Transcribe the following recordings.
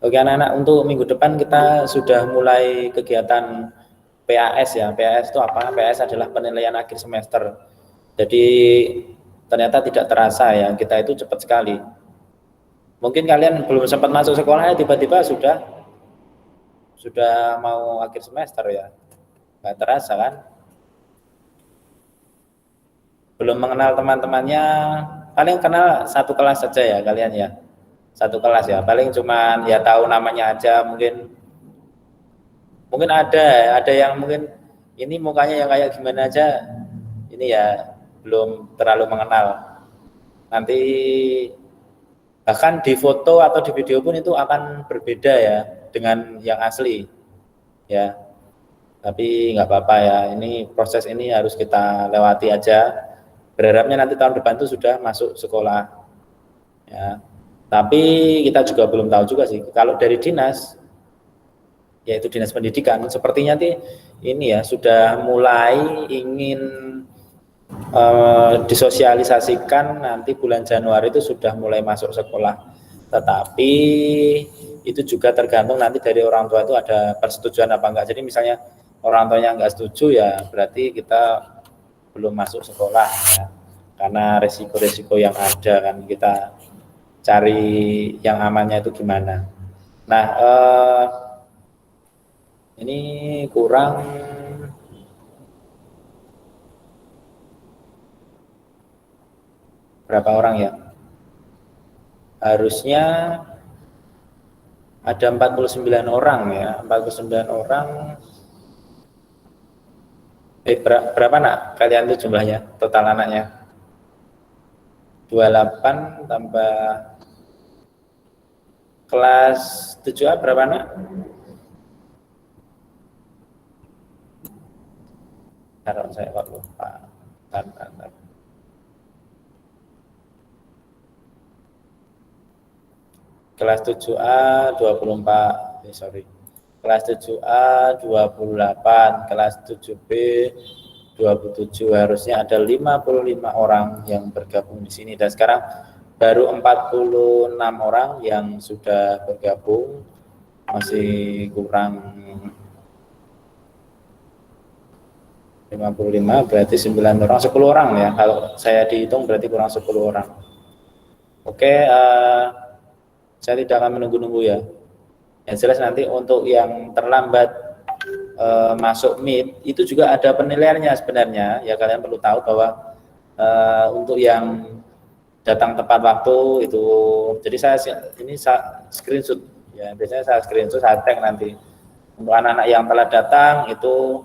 Oke anak-anak, untuk minggu depan kita sudah mulai kegiatan PAS ya. PAS itu apa? PAS adalah penilaian akhir semester. Jadi ternyata tidak terasa ya, kita itu cepat sekali. Mungkin kalian belum sempat masuk sekolah, tiba-tiba sudah mau akhir semester ya. Nggak terasa kan? Belum mengenal teman-temannya, paling kenal satu kelas saja ya kalian ya. Satu kelas ya, paling cuman ya tahu namanya aja, mungkin ada yang mungkin ini mukanya yang kayak gimana aja, ini ya belum terlalu mengenal. Nanti bahkan di foto atau di video pun itu akan berbeda ya dengan yang asli ya. Tapi nggak apa-apa ya, ini proses ini harus kita lewati aja. Berharapnya nanti tahun depan itu sudah masuk sekolah ya. Tapi kita juga belum tahu juga sih. Kalau dari dinas, yaitu dinas pendidikan, sepertinya ini ya sudah mulai ingin disosialisasikan nanti bulan Januari itu sudah mulai masuk sekolah. Tetapi itu juga tergantung nanti dari orang tua itu ada persetujuan apa enggak. Jadi misalnya orang tuanya enggak setuju ya berarti kita belum masuk sekolah ya. Karena resiko-resiko yang ada kan, kita cari yang amannya itu gimana. Nah, ini kurang berapa orang ya? Harusnya ada 49 orang ya, 49 orang. Berapa nak kalian itu jumlahnya, total anaknya? 28 tambah kelas 7A berapa nak? Taruh saya kok lupa. Bentar. Kelas 7A 24, sorry. Kelas 7A 28, kelas 7B 27, harusnya ada 55 orang yang bergabung di sini, dan sekarang baru 46 orang yang sudah bergabung, masih kurang 55, berarti 9 orang, 10 orang ya, kalau saya dihitung berarti kurang 10 orang. Oke, saya tidak akan menunggu-nunggu ya. Yang jelas nanti untuk yang terlambat masuk MIT itu juga ada penilaiannya sebenarnya ya. Kalian perlu tahu bahwa untuk yang datang tepat waktu itu, jadi saya screenshot ya, biasanya saya screenshot, saya tag nanti. Untuk anak-anak yang telah datang itu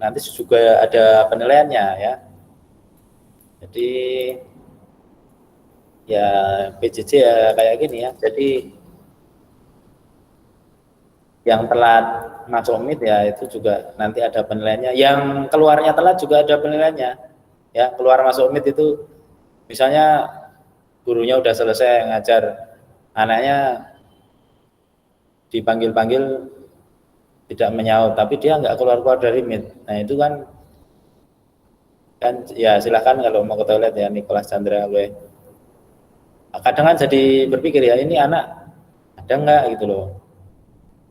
nanti juga ada penilaiannya ya. Jadi ya PJJ ya kayak gini ya. Jadi yang telat masuk MIT ya itu juga nanti ada penilaiannya. Yang keluarnya telat juga ada penilaiannya. Ya, keluar masuk MIT itu misalnya gurunya udah selesai ngajar, anaknya dipanggil-panggil tidak menyaut, tapi dia nggak keluar-keluar dari MIT. Nah itu kan ya silahkan kalau mau ke toilet ya Nicholas Chandra gue. Kadang kan jadi berpikir ya, ini anak ada nggak gitu loh.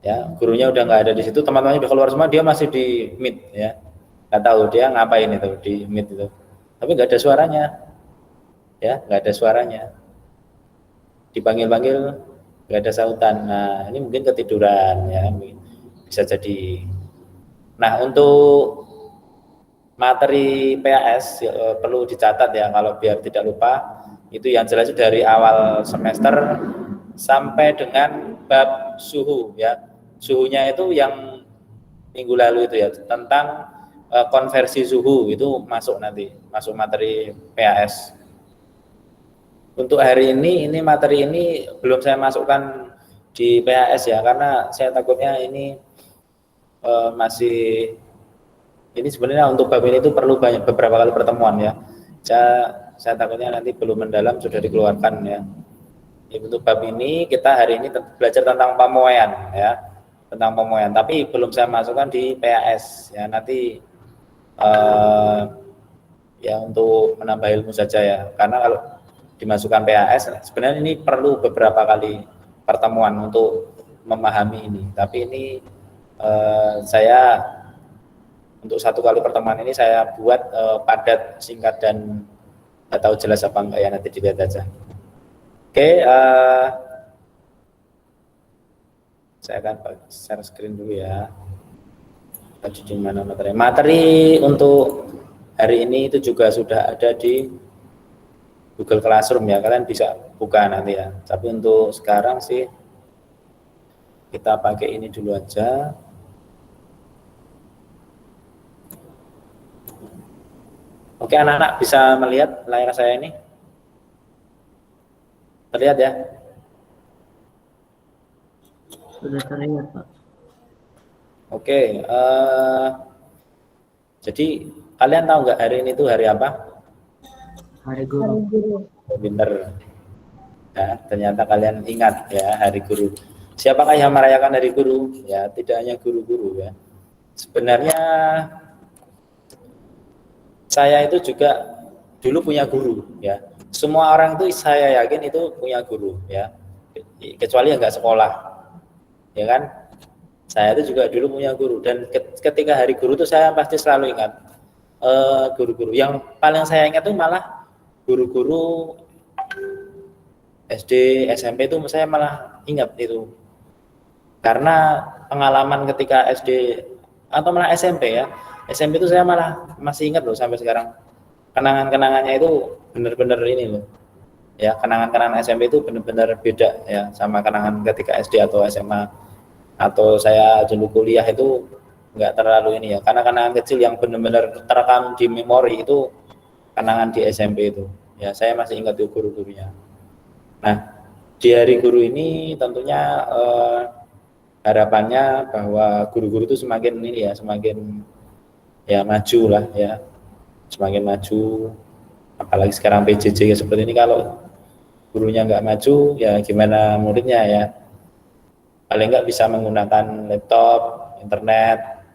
Ya, gurunya udah nggak ada di situ, teman-temannya udah keluar semua, dia masih di meet ya, nggak tahu dia ngapain itu di meet itu, tapi nggak ada suaranya ya, nggak ada suaranya, dipanggil-panggil nggak ada sautan. Nah ini mungkin ketiduran ya, bisa jadi. Nah untuk materi PAS perlu dicatat ya, kalau biar tidak lupa, itu yang jelas dari awal semester sampai dengan bab suhu ya. Suhunya itu yang minggu lalu itu ya, tentang konversi suhu itu masuk nanti, masuk materi PAS. Untuk hari ini materi ini belum saya masukkan di PAS ya, karena saya takutnya ini masih, ini sebenarnya untuk bab ini itu perlu beberapa kali pertemuan ya. Saya takutnya nanti belum mendalam sudah dikeluarkan ya. Untuk bab ini kita hari ini belajar tentang pemoean ya, tentang pemoean, tapi belum saya masukkan di PAS ya. Nanti ya untuk menambah ilmu saja ya, karena kalau dimasukkan PAS sebenarnya ini perlu beberapa kali pertemuan untuk memahami ini. Tapi ini saya untuk satu kali pertemuan ini saya buat padat, singkat, dan nggak tahu jelas apa enggak ya, nanti dilihat aja. Oke, saya akan share screen dulu ya. Di mana materi? Materi untuk hari ini itu juga sudah ada di Google Classroom ya, kalian bisa buka nanti ya. Tapi untuk sekarang sih kita pakai ini dulu aja. Oke, anak-anak bisa melihat layar saya ini? Terlihat ya? Sudah terlihat, Pak. Oke, jadi kalian tahu nggak hari ini itu hari apa? Hari Guru. Oh, bener. Ya, ternyata kalian ingat ya, hari guru. Siapakah yang merayakan hari guru? Ya, tidak hanya guru-guru ya. Sebenarnya saya itu juga dulu punya guru ya. Semua orang itu saya yakin itu punya guru ya. Kecuali yang nggak sekolah. Ya kan? Saya itu juga dulu punya guru, dan ketika hari guru itu saya pasti selalu ingat guru-guru. Yang paling saya ingat itu malah guru-guru SD, SMP itu saya malah ingat itu. Karena pengalaman ketika SD atau malah SMP ya. SMP itu saya malah masih ingat loh sampai sekarang. Kenangan-kenangannya itu benar-benar ini loh. Ya, kenangan-kenangan SMP itu benar-benar beda ya sama kenangan ketika SD atau SMA. Atau saya dulu kuliah itu nggak terlalu ini ya, karena kenangan kecil yang benar-benar terekam di memori itu kenangan di SMP itu ya. Saya masih ingat itu guru-gurunya. Nah, di hari guru ini tentunya harapannya bahwa guru-guru itu semakin ini ya, semakin ya maju lah ya, semakin maju. Apalagi sekarang PJJ seperti ini, kalau gurunya nggak maju ya gimana muridnya ya. Paling nggak bisa menggunakan laptop, internet.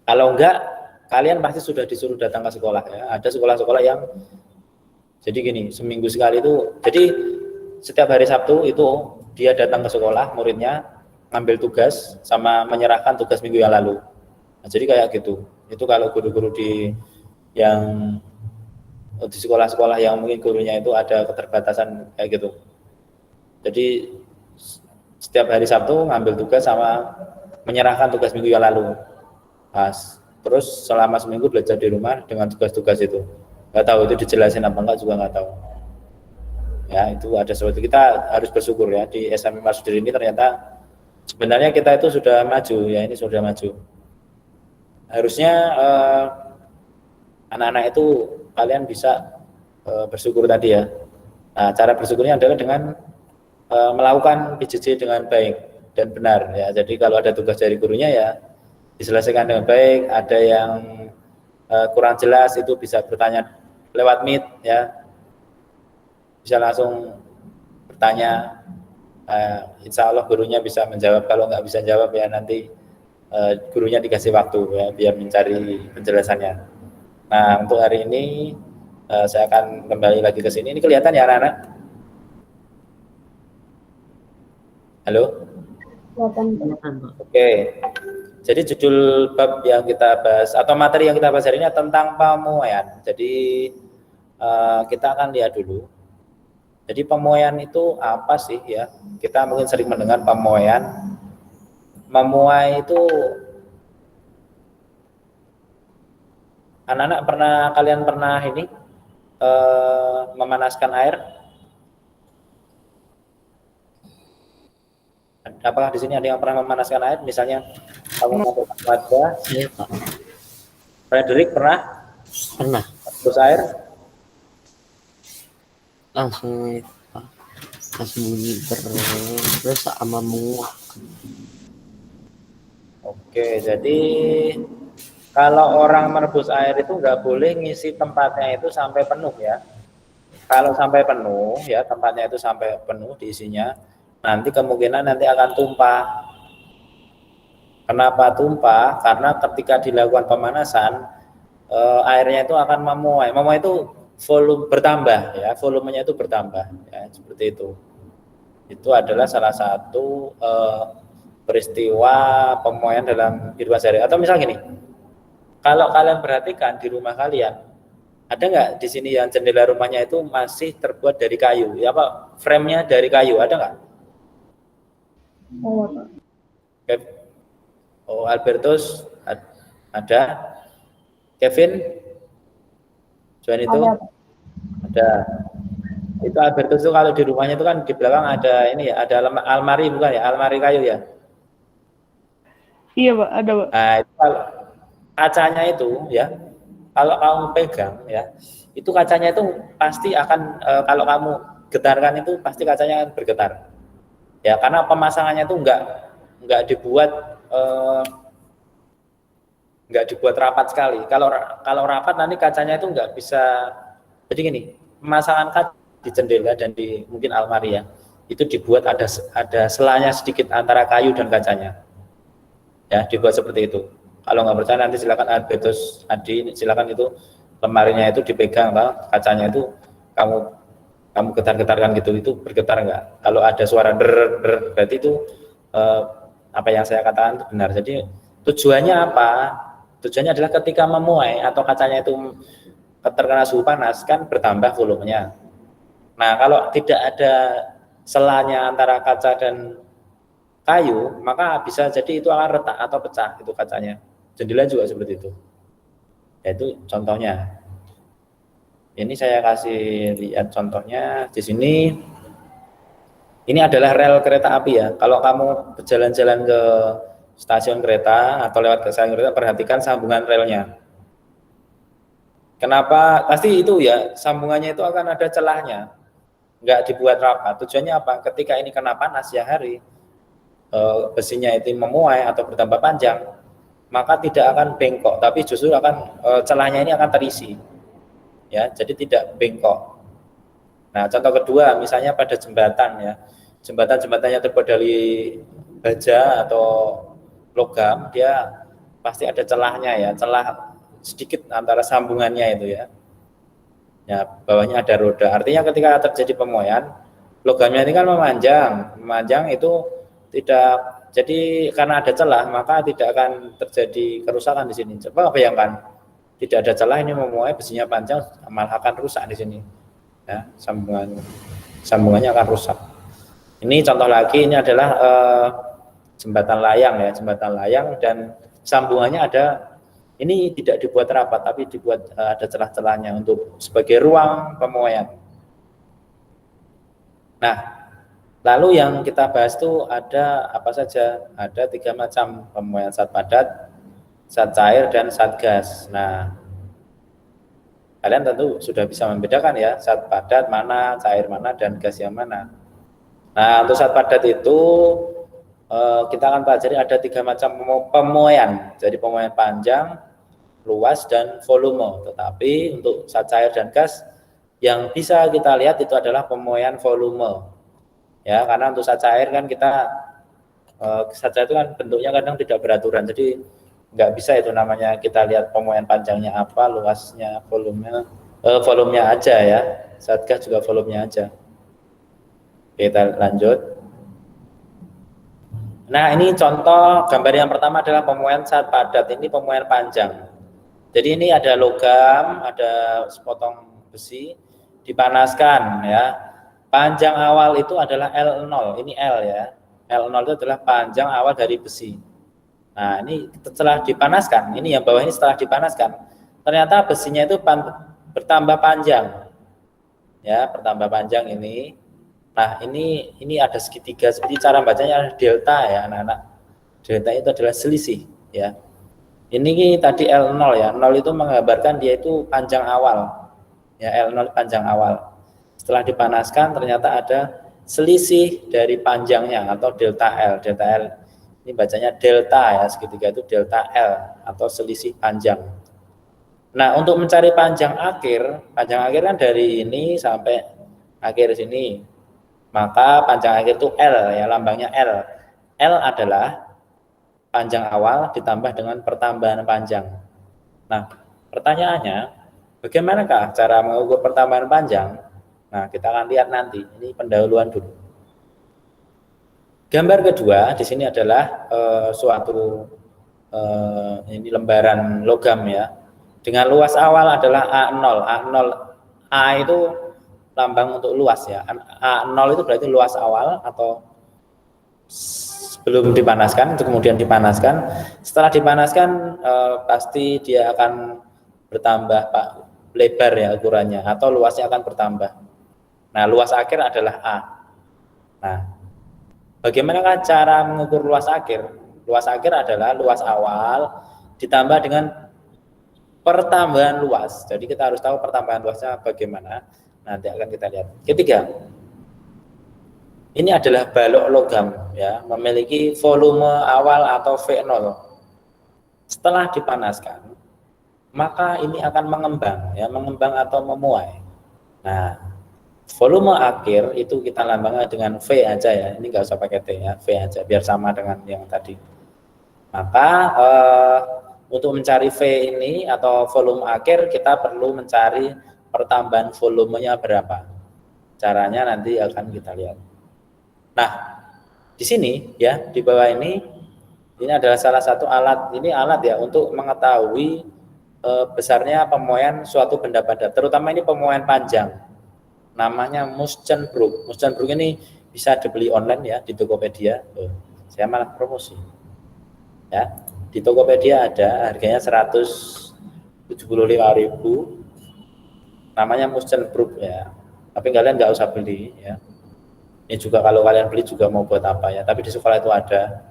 Kalau enggak, kalian pasti sudah disuruh datang ke sekolah ya. Ada sekolah-sekolah yang jadi gini, seminggu sekali itu, jadi setiap hari Sabtu itu dia datang ke sekolah, muridnya ngambil tugas sama menyerahkan tugas minggu yang lalu. Nah, jadi kayak gitu. Itu kalau guru-guru di sekolah-sekolah yang mungkin gurunya itu ada keterbatasan kayak gitu. Jadi setiap hari Sabtu ngambil tugas sama menyerahkan tugas minggu yang lalu. Pas. Terus selama seminggu belajar di rumah dengan tugas-tugas itu. Nggak tahu itu dijelasin apa enggak juga nggak tahu. Ya, itu ada sesuatu. Kita harus bersyukur ya, di SMP Marsudi ini ternyata sebenarnya kita itu sudah maju ya, ini sudah maju. Harusnya anak-anak itu kalian bisa bersyukur tadi ya. Nah, cara bersyukurnya adalah dengan melakukan PJJ dengan baik dan benar ya. Jadi kalau ada tugas dari gurunya ya diselesaikan dengan baik. Ada yang kurang jelas itu bisa bertanya lewat Meet ya, bisa langsung bertanya. Insya Allah gurunya bisa menjawab. Kalau nggak bisa jawab ya nanti gurunya dikasih waktu ya biar mencari penjelasannya. Nah, untuk hari ini saya akan kembali lagi ke sini. Ini kelihatan ya anak-anak? Halo? Oke. Jadi judul bab yang kita bahas atau materi yang kita bahas hari ini tentang pemuaian. Jadi kita akan lihat dulu. Jadi pemuaian itu apa sih ya? Kita mungkin sering mendengar pemuaian. Memuai itu anak-anak kalian pernah ini memanaskan air? Apakah di sini ada yang pernah memanaskan air? Misalnya kamu mau wadah. Iya, Pak. Frederick pernah? Pernah. Terus air? Langsung itu, Pak. Langsung terus sama menguap. Oke, jadi kalau orang merebus air itu nggak boleh ngisi tempatnya itu sampai penuh ya. Kalau sampai penuh ya, tempatnya itu sampai penuh diisinya, nanti kemungkinan nanti akan tumpah. Kenapa tumpah? Karena ketika dilakukan pemanasan, airnya itu akan memuai. Memuai itu volume bertambah ya, volumenya itu bertambah ya, seperti itu. Itu adalah salah satu peristiwa pemuaian dalam kehidupan sehari. Atau misal gini, kalau kalian perhatikan di rumah kalian, ada nggak di sini yang jendela rumahnya itu masih terbuat dari kayu? Ya apa? Frame-nya dari kayu, ada nggak? Oh, Albertus ada. Kevin, Joan itu ada. Itu Albertus itu kalau di rumahnya itu kan di belakang ada ini ya, ada almari bukan ya, almari kayu ya. Iya Pak, ada Pak. Nah, itu kalau kacanya itu ya, kalau kamu pegang ya, itu kacanya itu pasti akan kalau kamu getarkan itu pasti kacanya akan bergetar. Ya, karena pemasangannya itu enggak dibuat enggak dibuat rapat sekali. Kalau rapat nanti kacanya itu enggak bisa. Jadi gini, pemasangan kaca di jendela dan di mungkin almari ya, itu dibuat ada selanya sedikit antara kayu dan kacanya. Ya, dibuat seperti itu. Kalau nggak percaya nanti silakan Albertus Adi, silakan itu lemarinya itu dipegang, kacanya itu kamu getar-getarkan gitu, itu bergetar nggak? Kalau ada suara der berarti itu apa yang saya katakan itu benar. Jadi tujuannya apa? Tujuannya adalah ketika memuai atau kacanya itu terkena suhu panas kan bertambah volumenya. Nah, kalau tidak ada selanya antara kaca dan kayu, maka bisa jadi itu akan retak atau pecah itu kacanya. Jendela juga seperti itu. Yaitu contohnya. Ini saya kasih lihat contohnya di sini. Ini adalah rel kereta api ya. Kalau kamu berjalan-jalan ke stasiun kereta atau lewat ke stasiun kereta, perhatikan sambungan relnya. Kenapa? Pasti itu ya, sambungannya itu akan ada celahnya. Enggak dibuat rapat. Tujuannya apa? Ketika ini kena panas ya hari, besinya itu memuai atau bertambah panjang, maka tidak akan bengkok, tapi justru akan celahnya ini akan terisi, ya, jadi tidak bengkok. Nah, contoh kedua, misalnya pada jembatan ya, jembatan-jembatannya terbuat dari baja atau logam, dia pasti ada celahnya ya, celah sedikit antara sambungannya itu ya. Ya, bawahnya ada roda. Artinya ketika terjadi pemuaian, logamnya ini kan memanjang itu tidak, jadi karena ada celah maka tidak akan terjadi kerusakan di sini. Coba bayangkan tidak ada celah, ini memuai, besinya panjang, malah akan rusak di sini. Ya, sambungannya akan rusak. Ini contoh lagi, ini adalah jembatan layang ya, jembatan layang dan sambungannya ada. Ini tidak dibuat rapat, tapi dibuat ada celah-celahnya untuk sebagai ruang pemuaian. Nah, lalu yang kita bahas itu ada apa saja? Ada 3 macam pemuaian: zat padat, zat cair, dan zat gas. Nah, kalian tentu sudah bisa membedakan ya, zat padat mana, cair mana, dan gas yang mana. Nah, untuk zat padat itu kita akan pelajari ada 3 macam pemuaian. Jadi pemuaian panjang, luas, dan volume. Tetapi untuk zat cair dan gas yang bisa kita lihat itu adalah pemuaian volume. Ya, karena untuk zat cair kan kita zat cair itu kan bentuknya kadang tidak beraturan. Jadi nggak bisa itu namanya kita lihat pemuaian panjangnya apa, luasnya, volumenya aja ya. Zat gas juga volumenya aja. Kita lanjut. Nah, ini contoh gambar yang pertama adalah pemuaian zat padat. Ini pemuaian panjang. Jadi ini ada logam, ada sepotong besi, dipanaskan ya. Panjang awal itu adalah L0, ini L ya. L0 itu adalah panjang awal dari besi. Nah, ini setelah dipanaskan, ini yang bawah ini setelah dipanaskan, ternyata besinya itu bertambah panjang. Ya, bertambah panjang ini. Nah, ini ada segitiga, seperti cara bacanya ada delta ya anak-anak. Delta itu adalah selisih ya. Ini tadi L0 ya, 0 itu menggambarkan dia itu panjang awal. Ya, L0 panjang awal. Setelah dipanaskan ternyata ada selisih dari panjangnya atau delta L. Delta L ini bacanya delta ya, segitiga itu delta L atau selisih panjang. Nah, untuk mencari panjang akhir kan dari ini sampai akhir sini. Maka panjang akhir itu L ya, lambangnya L. L adalah panjang awal ditambah dengan pertambahan panjang. Nah, pertanyaannya, bagaimanakah cara mengukur pertambahan panjang? Nah, kita akan lihat nanti. Ini pendahuluan dulu. Gambar kedua di sini adalah suatu ini lembaran logam ya. Dengan luas awal adalah A0. A itu lambang untuk luas ya. A0 itu berarti luas awal atau sebelum dipanaskan, itu kemudian dipanaskan. Setelah dipanaskan pasti dia akan bertambah Pak, lebar ya ukurannya, atau luasnya akan bertambah. Nah, luas akhir adalah A. Nah, bagaimana cara mengukur luas akhir? Luas akhir adalah luas awal ditambah dengan pertambahan luas. Jadi kita harus tahu pertambahan luasnya bagaimana. Nanti akan kita lihat. Ketiga, ini adalah balok logam ya, memiliki volume awal atau V0. Setelah dipanaskan, maka ini akan mengembang ya, mengembang atau memuai. Nah, volume akhir itu kita lambangkan dengan V aja ya. Ini nggak usah pakai T ya, V aja biar sama dengan yang tadi. Maka untuk mencari V ini atau volume akhir kita perlu mencari pertambahan volumenya berapa. Caranya nanti akan kita lihat. Nah, di sini ya, di bawah ini adalah salah satu alat. Ini alat ya untuk mengetahui besarnya pemuaian suatu benda padat, terutama ini pemuaian panjang. Namanya Muschenbroek. Muschenbroek ini bisa dibeli online ya di Tokopedia. Saya malah promosi. Ya, di Tokopedia ada, harganya 175.000. Namanya Muschenbroek ya. Tapi kalian nggak usah beli ya. Ini juga kalau kalian beli juga mau buat apa ya, tapi di sekolah itu ada.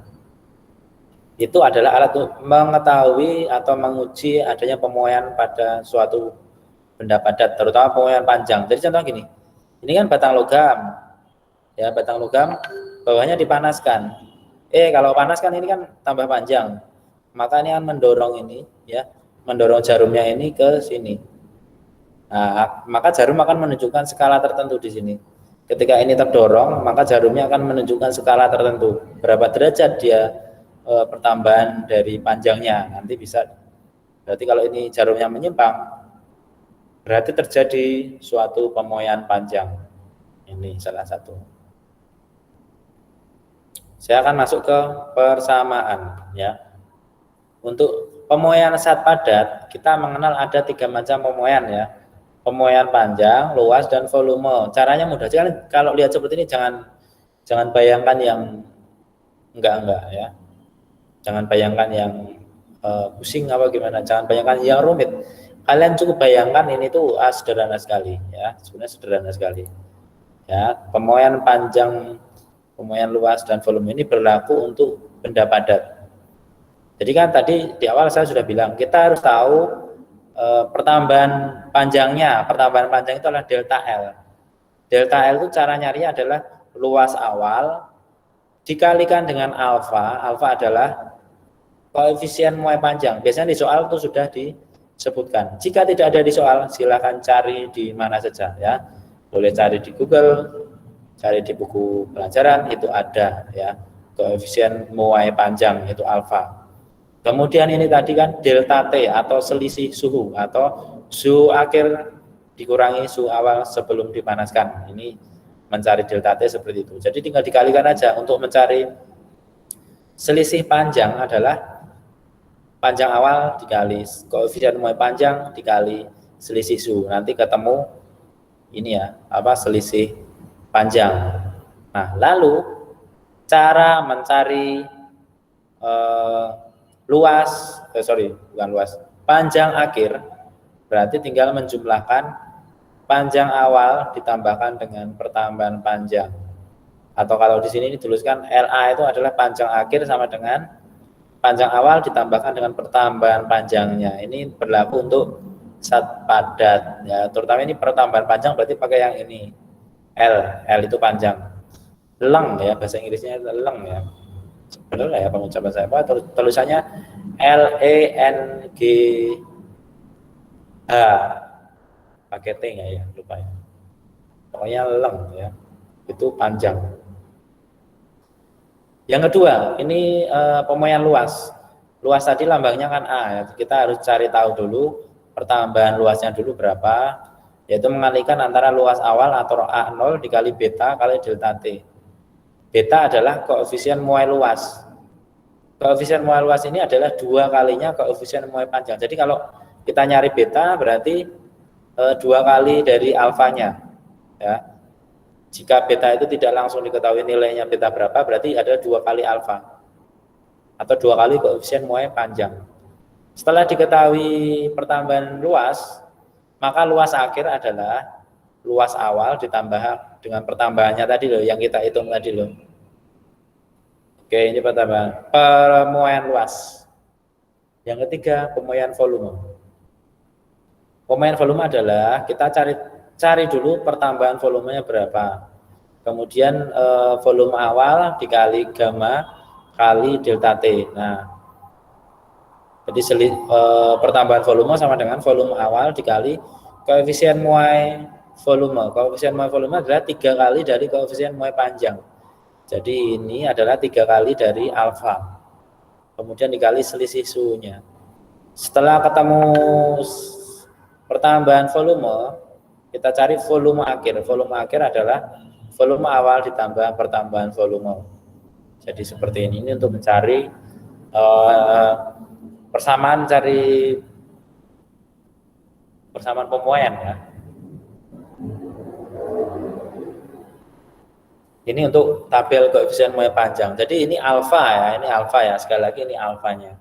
Itu adalah alat untuk mengetahui atau menguji adanya pemuaian pada suatu benda padat, terutama pemuaian panjang. Jadi contoh gini, ini kan batang logam, ya batang logam, bawahnya dipanaskan. Kalau panas kan ini kan tambah panjang, maka ini akan mendorong ini, ya, mendorong jarumnya ini ke sini. Nah, maka jarum akan menunjukkan skala tertentu di sini. Ketika ini terdorong, maka jarumnya akan menunjukkan skala tertentu, berapa derajat dia pertambahan dari panjangnya. Nanti bisa, berarti kalau ini jarumnya menyimpang, berarti terjadi suatu pemuaian panjang. Ini salah satu. Saya akan masuk ke persamaan ya. Untuk pemuaian zat padat, kita mengenal ada 3 macam pemuaian ya. Pemuaian panjang, luas, dan volume. Caranya mudah. Jadi kalau lihat seperti ini jangan bayangkan yang enggak ya. Jangan bayangkan yang pusing apa gimana. Jangan bayangkan yang rumit. Kalian cukup bayangkan ini tuh sederhana sekali ya. Sebenarnya sederhana sekali. Ya, pemuaian panjang, pemuaian luas, dan volume ini berlaku untuk benda padat. Jadi kan tadi di awal saya sudah bilang kita harus tahu pertambahan panjangnya. Pertambahan panjang itu adalah delta L. Delta L itu cara nyarinya adalah luas awal dikalikan dengan alfa. Alfa adalah koefisien muai panjang. Biasanya di soal itu sudah disebutkan. Jika tidak ada di soal, silakan cari di mana saja ya. Boleh cari di Google, cari di buku pelajaran, itu ada ya. Koefisien muai panjang itu alfa. Kemudian ini tadi kan delta T atau selisih suhu atau suhu akhir dikurangi suhu awal sebelum dipanaskan. Ini mencari delta T seperti itu. Jadi tinggal dikalikan aja. Untuk mencari selisih panjang adalah panjang awal dikali koefisien muai panjang dikali selisih suhu. Nanti ketemu ini ya, selisih panjang. Nah, lalu cara mencari panjang akhir, berarti tinggal menjumlahkan panjang awal ditambahkan dengan pertambahan panjang. Atau kalau di sini dituliskan LA itu adalah panjang akhir sama dengan panjang awal ditambahkan dengan pertambahan panjangnya. Ini berlaku untuk zat padat ya, terutama ini pertambahan panjang berarti pakai yang ini. L itu panjang. Leng ya, bahasa Inggrisnya leng ya. Benar ya pengucapan saya apa? Tulisannya LENGH. Pakai T nggak ya? Lupa ya. Pokoknya leng ya. Itu panjang. Yang kedua, ini pemuaian luas. Luas tadi lambangnya kan A ya. Kita harus cari tahu dulu pertambahan luasnya dulu berapa, yaitu mengalihkan antara luas awal atau A0 dikali beta kali delta T. Beta adalah koefisien muai luas. Koefisien muai luas ini adalah 2 kalinya koefisien muai panjang. Jadi kalau kita nyari beta berarti 2 kali dari alfanya. Ya. Jika beta itu tidak langsung diketahui nilainya beta berapa, berarti ada 2 kali alfa. Atau 2 kali koefisien muai panjang. Setelah diketahui pertambahan luas, maka luas akhir adalah luas awal ditambah dengan pertambahannya tadi loh, yang kita hitung tadi loh. Oke, ini pertambahan pemuaian luas. Yang ketiga, pemuaian volume. Pemuaian volume adalah kita cari dulu pertambahan volumenya berapa. Kemudian volume awal dikali gamma kali delta T. Nah, jadi pertambahan volume sama dengan volume awal dikali koefisien muai volume. Koefisien muai volume adalah 3 kali dari koefisien muai panjang. Jadi ini adalah 3 kali dari alfa. Kemudian dikali selisih suhunya. Setelah ketemu pertambahan volume, kita cari volume akhir. Volume akhir adalah volume awal ditambah pertambahan volume. Jadi seperti ini untuk mencari persamaan pemuaian ya. Ini untuk tabel koefisien muai panjang. Jadi ini alfa ya, ini alfa ya. Sekali lagi ini alfanya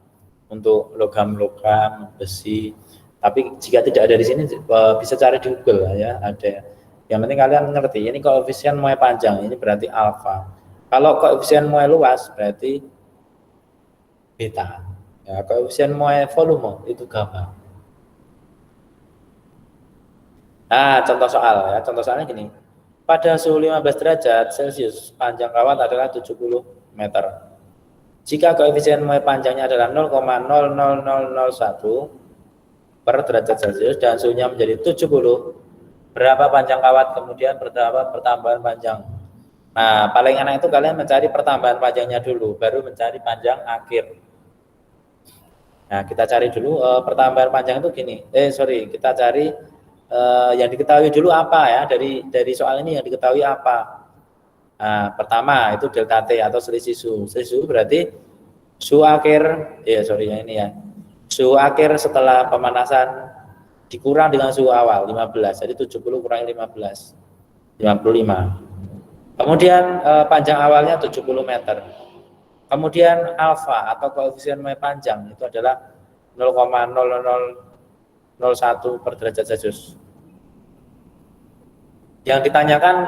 untuk logam-logam, besi. Tapi jika tidak ada di sini bisa cari di Google ya, ada. Yang penting kalian mengerti, ini koefisien muai panjang, ini berarti alfa. Kalau koefisien muai luas berarti beta. Ya, koefisien muai volume itu gamma. Nah, contoh soal ya, contoh soalnya gini. Pada suhu 15 derajat Celcius, panjang kawat adalah 70 meter. Jika koefisien muai panjangnya adalah 0,00001 per derajat Celcius dan suhunya menjadi 70, berapa panjang kawat kemudian berapa pertambahan panjang? Nah, paling enak itu kalian mencari pertambahan panjangnya dulu, baru mencari panjang akhir. Nah, kita cari dulu pertambahan panjang itu gini. Kita cari yang diketahui dulu apa ya, dari soal ini yang diketahui apa. Nah, pertama itu delta T atau selisih suhu. Selisih suhu berarti suhu akhir, suhu akhir setelah pemanasan dikurang dengan suhu awal 15. Jadi 70 kurangi 15, 55. Kemudian panjang awalnya 70 meter. Kemudian alfa atau koefisien muai panjang itu adalah 0,0001 per derajat Celcius. Yang ditanyakan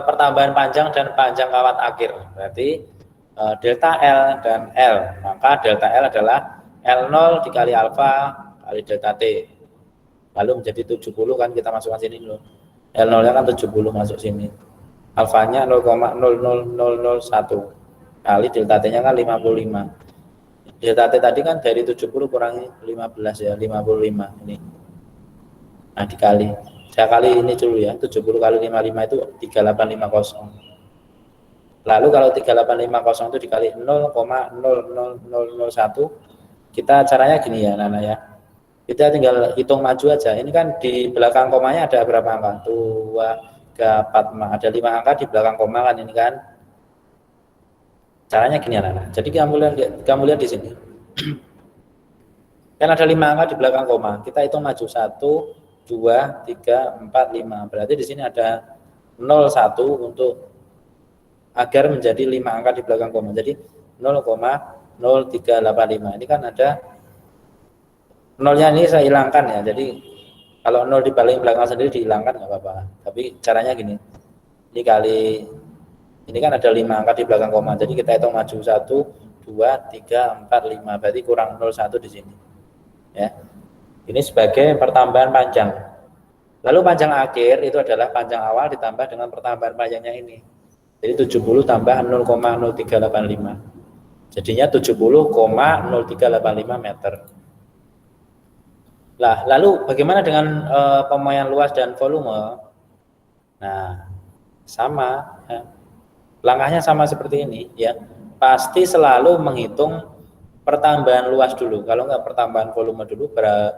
pertambahan panjang dan panjang kawat akhir, berarti delta L dan L. Maka delta L adalah L0 dikali alfa kali delta T. Lalu menjadi 70 kan, kita masukkan sini dulu. L0-nya kan 70 masuk sini. Alfanya 0,00001 kali delta T-nya kan 55. Delta T tadi kan dari 70 kurangi 15 ya, 55 ini. Nah, dikali. Saya kali ini dulu ya, 70 kali 55 itu 3850. Lalu kalau 3850 itu dikali 0,00001, kita caranya gini ya Nana ya. Kita tinggal hitung maju aja. Ini kan di belakang komanya ada berapa angka? 2, 3, 4, 5. Ada 5 angka di belakang koma kan ini kan. Caranya gini ya Nana. Jadi kamu lihat di sini. Kan ada 5 angka di belakang koma. Kita hitung maju 1, 2, 3, 4, 5. Berarti di sini ada 0, 1 untuk agar menjadi 5 angka di belakang koma. Jadi 0,0385. Ini kan ada nolnya, ini saya hilangkan ya. Jadi kalau 0 di paling belakang sendiri dihilangkan nggak apa-apa. Tapi caranya gini. Ini kali ini kan ada 5 angka di belakang koma. Jadi kita hitung maju 1, 2, 3, 4, 5. Berarti kurang 0,1 di sini. Ya. Ini sebagai pertambahan panjang. Lalu panjang akhir itu adalah panjang awal ditambah dengan pertambahan panjangnya ini. Jadi 70 tambah 0,0385. Jadinya 70,0385 meter. Lah, lalu bagaimana dengan pemuaian luas dan volume? Nah, sama. Ya. Langkahnya sama seperti ini. Ya, pasti selalu menghitung pertambahan luas dulu. Kalau nggak pertambahan volume dulu,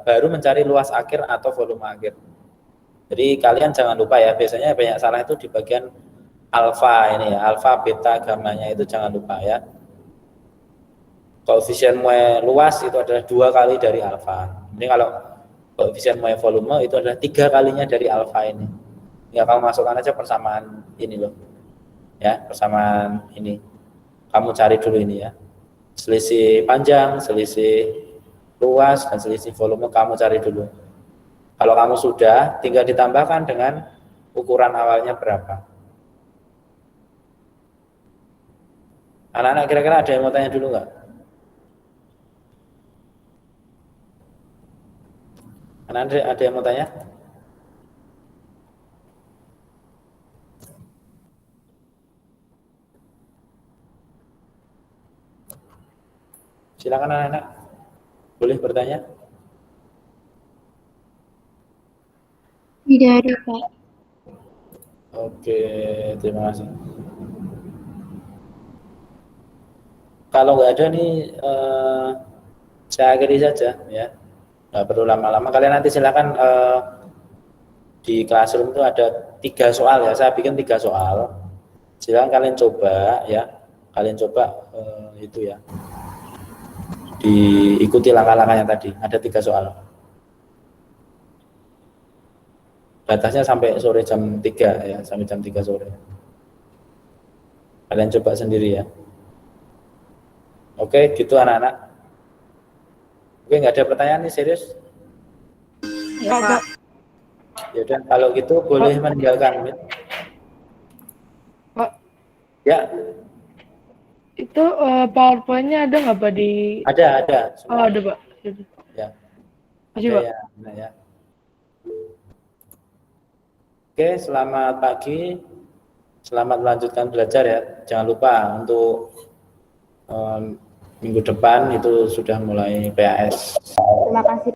baru mencari luas akhir atau volume akhir. Jadi kalian jangan lupa ya, biasanya banyak salah itu di bagian alfa ini ya, alfa, beta, gamanya itu jangan lupa ya. Koefisien Moe luas itu adalah 2 kali dari alfa. Ini kalau koefisien Moe volume itu adalah 3 kalinya dari alfa ini. Ya kamu masukkan aja persamaan ini loh. Ya, persamaan ini. Kamu cari dulu ini ya. Selisih panjang, selisih luas, dan selisih volume kamu cari dulu. Kalau kamu sudah, tinggal ditambahkan dengan ukuran awalnya berapa. Anak-anak kira-kira ada yang mau tanya dulu nggak? Anak-anak ada yang mau tanya? Silakan anak-anak, boleh bertanya? Tidak ada, Pak. Oke, terima kasih. Kalau nggak ada nih, saya akhiri saja ya. Nggak perlu lama-lama. Kalian nanti silakan di classroom itu ada 3 soal ya. Saya bikin 3 soal. Silakan kalian coba ya. Kalian coba itu ya. Diikuti langkah-langkahnya tadi. Ada 3 soal. Batasnya sampai sore jam 3 ya, sampai jam 3 sore. Kalian coba sendiri ya. Oke, gitu anak-anak. Oke, nggak ada pertanyaan nih, serius? Ya, Pak. Ya udah, kalau gitu boleh meninggalkan Meet. Pak, Ya, itu PowerPoint-nya ada nggak Pak di? ada. Oh, ada Pak. Ya. Makasih Pak. Ya, nah, ya. Oke, selamat pagi. Selamat melanjutkan belajar ya. Jangan lupa untuk minggu depan itu sudah mulai PAS. Terima kasih.